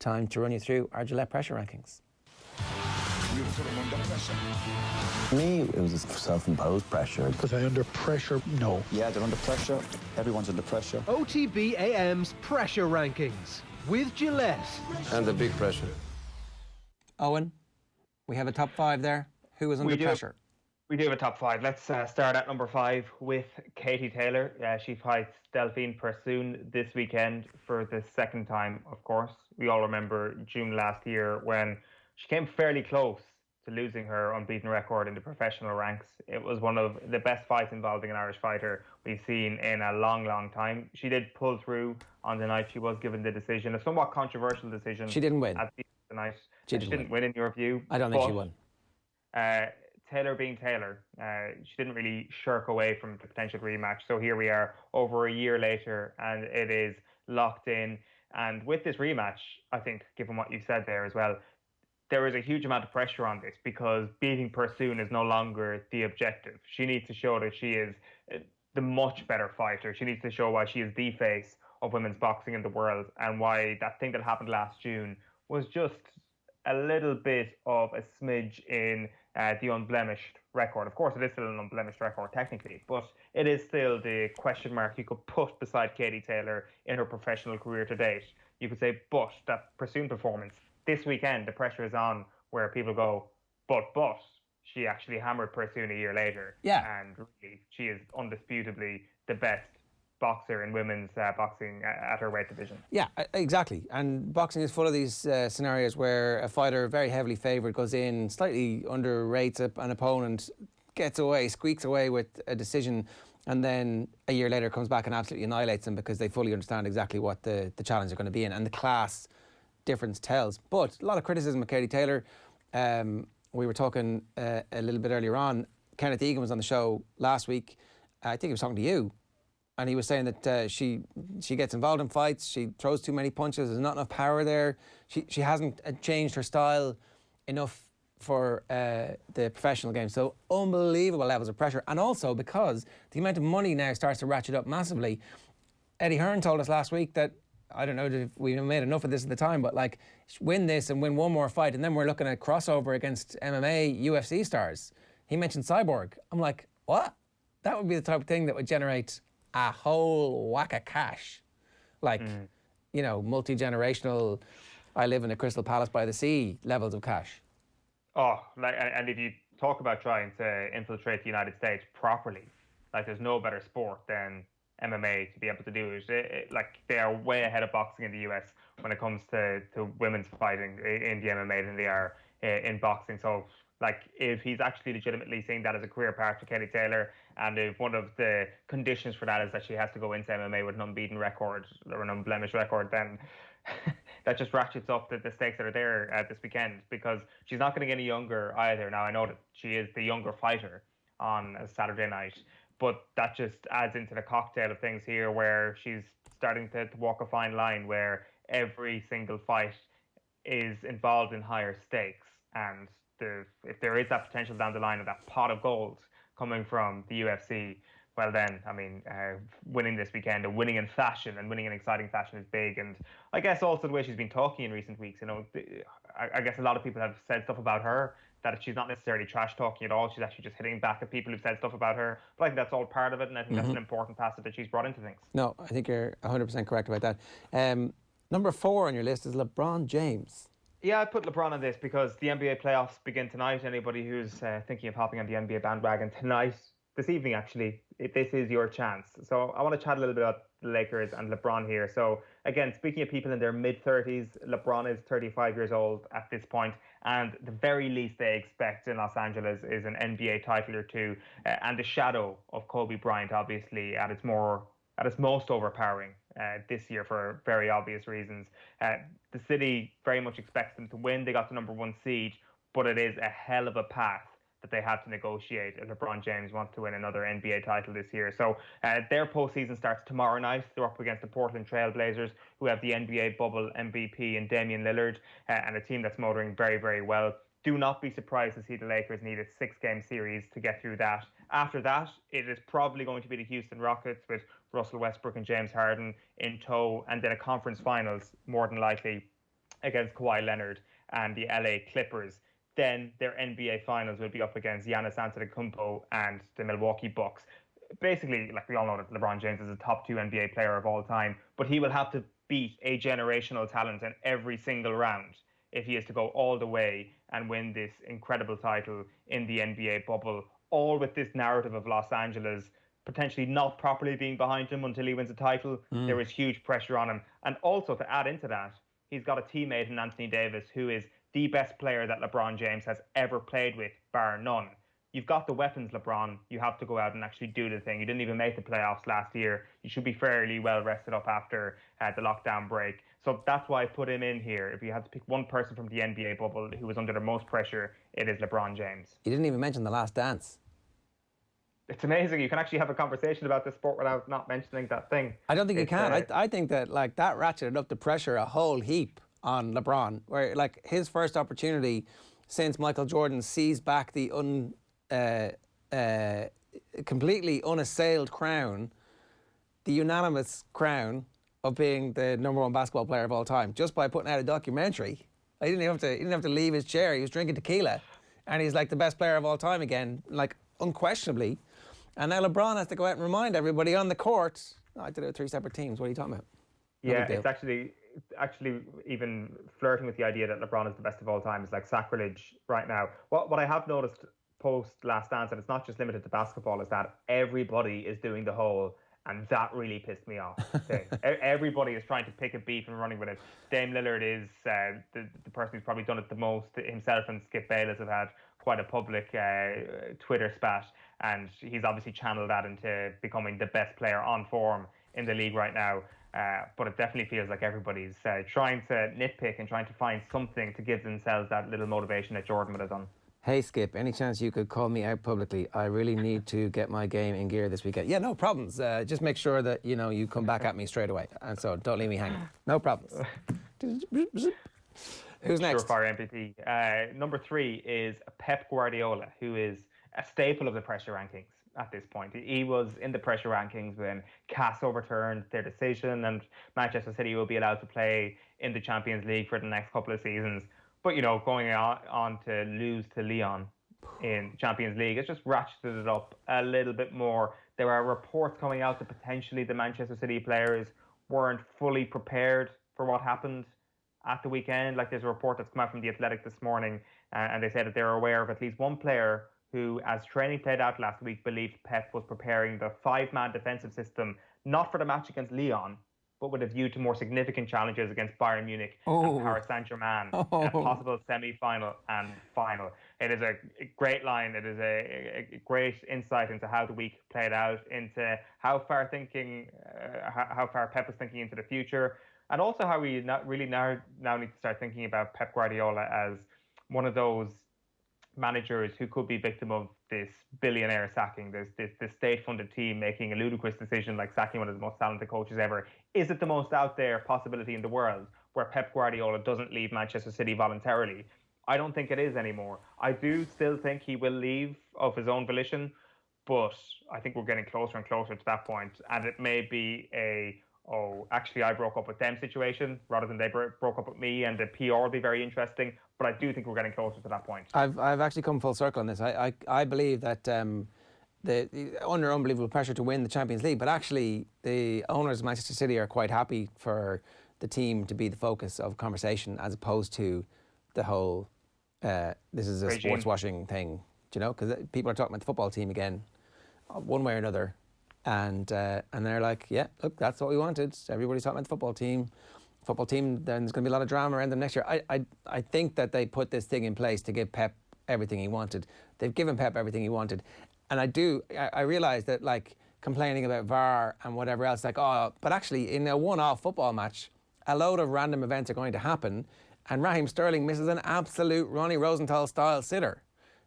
time to run you through our Gillette pressure rankings. For me, it was a self-imposed pressure. Was I under pressure? No. Yeah, they're under pressure. Everyone's under pressure. OTB AM's pressure rankings with Gillette. And the big pressure. Owen, we have a top 5 there. Who was under pressure? We do have a top 5. Let's start at number 5 with Katie Taylor. She fights Delphine Persoon this weekend for the second time, of course. We all remember June last year when she came fairly close to losing her unbeaten record in the professional ranks. It was one of the best fights involving an Irish fighter we've seen in a long, long time. She did pull through on the night. She was given the decision, a somewhat controversial decision. She didn't win. At the end of the night. She didn't win in your view. I don't think she won. Taylor being Taylor, she didn't really shirk away from the potential rematch. So here we are over a year later and it is locked in. And with this rematch, I think, given what you said there as well, there is a huge amount of pressure on this because beating Persoon is no longer the objective. She needs to show that she is the much better fighter. She needs to show why she is the face of women's boxing in the world and why that thing that happened last June was just a little bit of a smidge in the unblemished record. Of course, it is still an unblemished record technically, but it is still the question mark you could put beside Katie Taylor in her professional career to date. You could say, but that Persoon performance this weekend, the pressure is on where people go, but she actually hammered Persoon a year later. Yeah. And really, she is undisputably the best boxer in women's boxing at her weight division. Yeah, exactly. And boxing is full of these scenarios where a fighter very heavily favoured goes in, slightly underrates an opponent, gets away, squeaks away with a decision, and then a year later comes back and absolutely annihilates them because they fully understand exactly what the challenge are going to be in. And the class difference tells. But a lot of criticism of Katie Taylor. We were talking a little bit earlier on. Kenneth Egan was on the show last week. I think he was talking to you. And he was saying that she gets involved in fights, she throws too many punches, there's not enough power there. She hasn't changed her style enough for the professional game. So unbelievable levels of pressure. And also because the amount of money now starts to ratchet up massively. Eddie Hearn told us last week that, I don't know if we made enough of this at the time, but like win this and win one more fight and then we're looking at crossover against MMA, UFC stars. He mentioned Cyborg. I'm like, what? That would be the type of thing that would generate a whole whack of cash. Like, you know, multi-generational, I live in a Crystal Palace by the sea levels of cash. Oh, like, and if you talk about trying to infiltrate the United States properly, like there's no better sport than MMA to be able to do it. Like they are way ahead of boxing in the US when it comes to women's fighting in the MMA than they are in boxing. So like if he's actually legitimately seeing that as a career path for Katie Taylor, and if one of the conditions for that is that she has to go into MMA with an unbeaten record or an unblemished record, then that just ratchets up the stakes that are there this weekend, because she's not getting any younger either. Now I know that she is the younger fighter on a Saturday night, but that just adds into the cocktail of things here where she's starting to walk a fine line where every single fight is involved in higher stakes. And if there is that potential down the line of that pot of gold coming from the UFC, well then, I mean, winning this weekend and winning in fashion and winning in exciting fashion is big. And I guess also the way she's been talking in recent weeks, you know, I guess a lot of people have said stuff about her that she's not necessarily trash talking at all. She's actually just hitting back at people who've said stuff about her. But I think that's all part of it, and I think that's an important facet that she's brought into things. No, I think you're 100% correct about that. Number 4 on your list is LeBron James. Yeah, I put LeBron on this because the NBA playoffs begin tonight. Anybody who's thinking of hopping on the NBA bandwagon tonight, this evening actually, this is your chance. So I want to chat a little bit about the Lakers and LeBron here. So again, speaking of people in their mid-30s, LeBron is 35 years old at this point, and the very least they expect in Los Angeles is an NBA title or two, and the shadow of Kobe Bryant, obviously, at its most overpowering this year for very obvious reasons. The city very much expects them to win. They got the number 1 seed, but it is a hell of a path that they have to negotiate if LeBron James wants to win another NBA title this year. So their postseason starts tomorrow night. They're up against the Portland Trail Blazers, who have the NBA bubble MVP in Damian Lillard, and a team that's motoring very, very well. Do not be surprised to see the Lakers need a 6-game series to get through that. After that, it is probably going to be the Houston Rockets with Russell Westbrook and James Harden in tow, and then a conference finals, more than likely, against Kawhi Leonard and the LA Clippers. Then their NBA Finals will be up against Giannis Antetokounmpo and the Milwaukee Bucks. Basically, like we all know that LeBron James is a top 2 NBA player of all time, but he will have to beat a generational talent in every single round if he is to go all the way and win this incredible title in the NBA bubble, all with this narrative of Los Angeles potentially not properly being behind him until he wins a title. There is huge pressure on him. And also to add into that, he's got a teammate in Anthony Davis who is the best player that LeBron James has ever played with, bar none. You've got the weapons, LeBron. You have to go out and actually do the thing. You didn't even make the playoffs last year. You should be fairly well rested up after the lockdown break. So that's why I put him in here. If you had to pick one person from the NBA bubble who was under the most pressure, it is LeBron James. You didn't even mention The Last Dance. It's amazing. You can actually have a conversation about this sport without not mentioning that thing. I don't think you can. I think that like that ratcheted up the pressure a whole heap on LeBron, where like his first opportunity since Michael Jordan seized back the completely unassailed crown, the unanimous crown of being the #1 basketball player of all time, just by putting out a documentary. He didn't have to leave his chair. He was drinking tequila, and he's like the best player of all time again, like unquestionably. And now LeBron has to go out and remind everybody on the court. Oh, I did it with 3 separate teams. What are you talking about? Yeah, it's actually even flirting with the idea that LeBron is the best of all time is like sacrilege right now. What I have noticed post Last Dance, and it's not just limited to basketball, is that everybody is doing the whole, and that really pissed me off thing. Everybody is trying to pick a beef and running with it. Dame Lillard is the person who's probably done it the most. Himself and Skip Bayless have had quite a public Twitter spat, and he's obviously channeled that into becoming the best player on form in the league right now. But it definitely feels like everybody's trying to nitpick and trying to find something to give themselves that little motivation that Jordan would have done. Hey, Skip, any chance you could call me out publicly? I really need to get my game in gear this weekend. Yeah, no problems. Just make sure that, you come back at me straight away. And so don't leave me hanging. No problems. Who's next? Surefire MVP. Number 3 is Pep Guardiola, who is a staple of the pressure rankings at this point. He was in the pressure rankings when CAS overturned their decision and Manchester City will be allowed to play in the Champions League for the next couple of seasons. But, going on to lose to Lyon in the Champions League, it's just ratcheted it up a little bit more. There are reports coming out that potentially the Manchester City players weren't fully prepared for what happened at the weekend. Like there's a report that's come out from The Athletic this morning, and they said that they're aware of at least one player who, as training played out last week, believed Pep was preparing the 5-man defensive system, not for the match against Lyon, but with a view to more significant challenges against Bayern Munich and Paris Saint-Germain in a possible semi-final and final. It is a great line. It is a great insight into how the week played out, into how far Pep is thinking into the future, and also how we really now need to start thinking about Pep Guardiola as one of those managers who could be victim of this billionaire sacking, this state-funded team making a ludicrous decision like sacking one of the most talented coaches ever. Is it the most out there possibility in the world where Pep Guardiola doesn't leave Manchester City voluntarily? I don't think it is anymore. I do still think he will leave of his own volition, but I think we're getting closer and closer to that point, and it may be actually I broke up with them situation rather than they broke up with me, and the PR will be very interesting. But I do think we're getting closer to that point. I've actually come full circle on this. I believe that under unbelievable pressure to win the Champions League, but actually the owners of Manchester City are quite happy for the team to be the focus of conversation as opposed to the whole this is a sports washing thing, because people are talking about the football team again, one way or another. And they're like, yeah, look, that's what we wanted. Everybody's talking about the football team. Then there's going to be a lot of drama around them next year. I think that they put this thing in place to give Pep everything he wanted. They've given Pep everything he wanted. And I realise that, like, complaining about VAR and whatever else, like, but actually in a one-off football match, a load of random events are going to happen, and Raheem Sterling misses an absolute Ronnie Rosenthal-style sitter.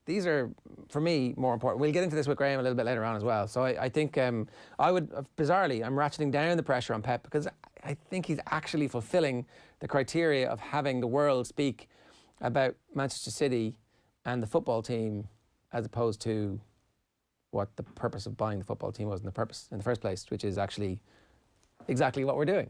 These are, for me, more important. We'll get into this with Graham a little bit later on as well. So I think I would, bizarrely, I'm ratcheting down the pressure on Pep because I think he's actually fulfilling the criteria of having the world speak about Manchester City and the football team as opposed to what the purpose of buying the football team was in the first place, which is actually exactly what we're doing.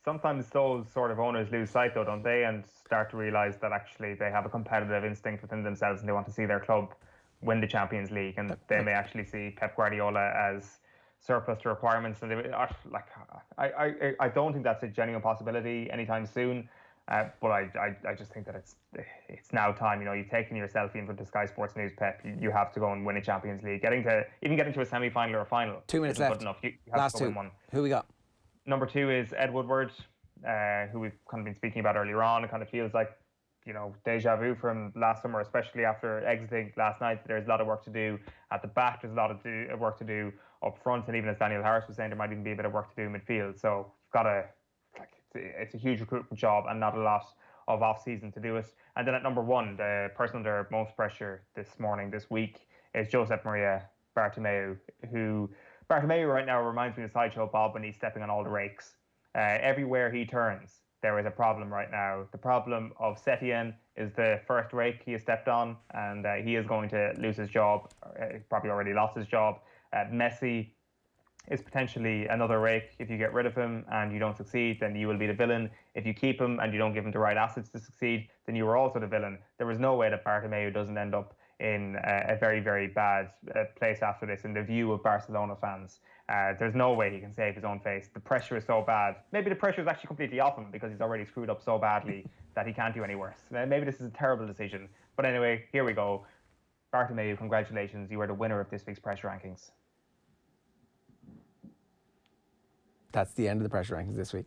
Sometimes those sort of owners lose sight, though, don't they? And start to realise that actually they have a competitive instinct within themselves and they want to see their club win the Champions League. And they may actually see Pep Guardiola as surplus to requirements. And they are, like, I don't think that's a genuine possibility anytime soon. But I just think that it's now time. You know, you've taken yourself in front of Sky Sports News, Pep. You have to go and win a Champions League. Getting to a semi-final or a final. 2 minutes left. Good enough. You have Last to go two. win one. Who we got? Number 2 is Ed Woodward, who we've kind of been speaking about earlier on. It kind of feels like, you know, deja vu from last summer, especially after exiting last night. There's a lot of work to do at the back. There's a lot of work to do up front, and even as Daniel Harris was saying, there might even be a bit of work to do in midfield. So we've got it's a huge recruitment job and not a lot of off-season to do it. And then at number 1, the person under most pressure this week, is Josep Maria Bartomeu, who Bartomeu right now reminds me of Sideshow Bob when he's stepping on all the rakes. Everywhere he turns, there is a problem right now. The problem of Setien is the first rake he has stepped on, and he is going to lose his job. Probably already lost his job. Messi is potentially another rake. If you get rid of him and you don't succeed, then you will be the villain. If you keep him and you don't give him the right assets to succeed, then you are also the villain. There is no way that Bartomeu doesn't end up in a very, very bad place after this in the view of Barcelona fans. There's no way he can save his own face. The pressure is so bad. Maybe the pressure is actually completely off him because he's already screwed up so badly that he can't do any worse. Maybe this is a terrible decision. But anyway, here we go. Bartomeu, congratulations. You are the winner of this week's pressure rankings. That's the end of the pressure rankings this week.